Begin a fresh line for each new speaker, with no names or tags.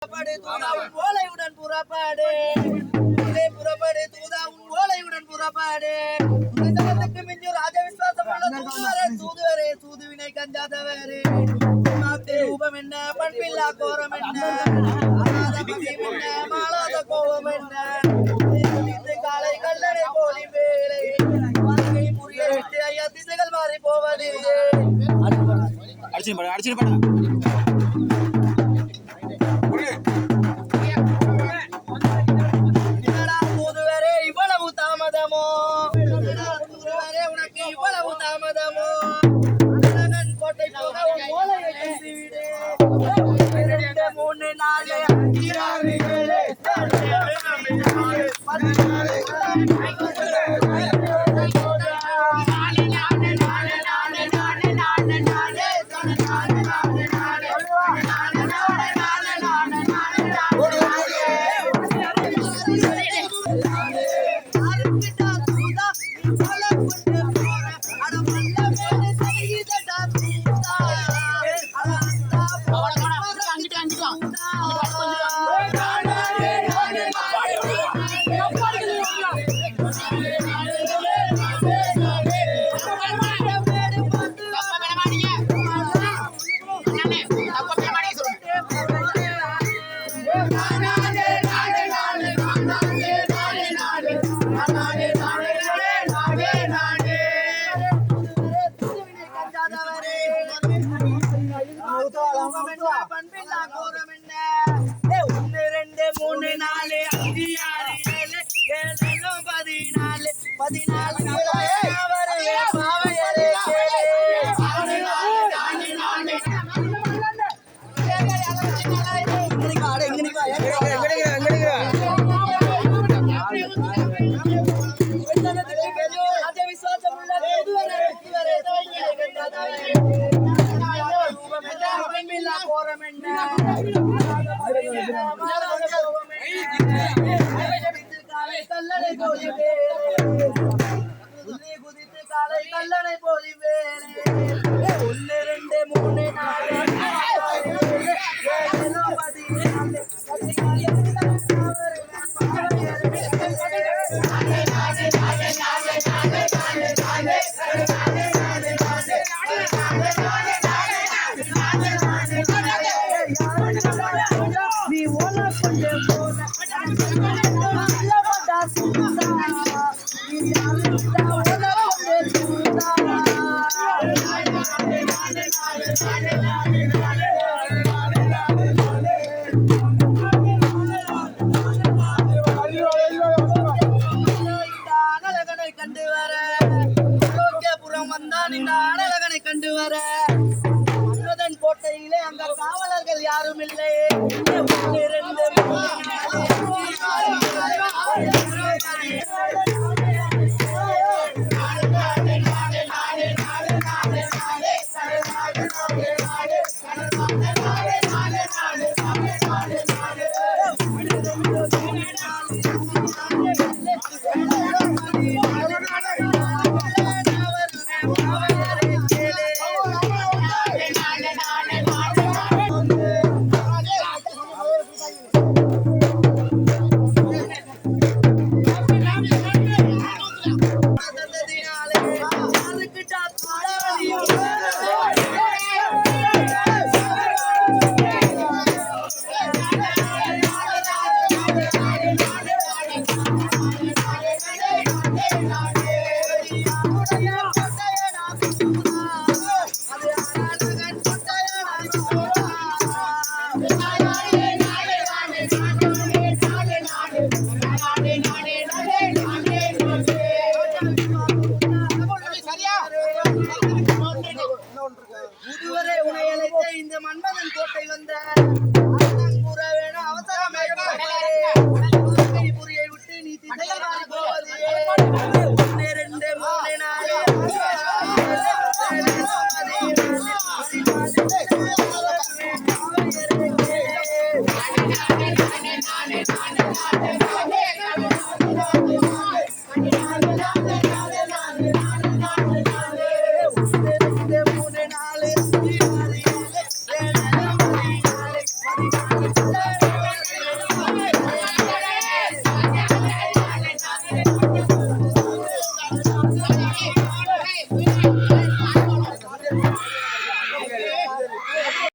ஓலையுடன் புறப்பாடு புறப்பாடு தூதா உன் ஓலையுடன் புறப்பாடு மிஞ்சு ராஜ விசுவாசம் தூதுவரே தூதுவினை கஞ்சாதவரே ரூபம் என்ன பண்பில்லா கோரம் என்ன மாளாத கோபம் என்ன காலை கல்லணை போலி வேலை புரிய விட்டு ஐயா திசைகள் மாறி போவது பண்பில்லா கோரம் என்ன 1 2 3 4 5 6 7 கல்லணை போலி குதித்து காலை கல்லணை போலி வேலை 1 2 3 நீ ஓல கொஞ்சம் கண்டு வர வந்தான் இந்த அழகனை கண்டு வர கோட்டையிலே அங்க காவலர்கள் யாரும் இல்லை இந்த மன்மதன் கோட்டை வந்த புரியை விட்டு நீ திசைகள் போவது 1 2 3 4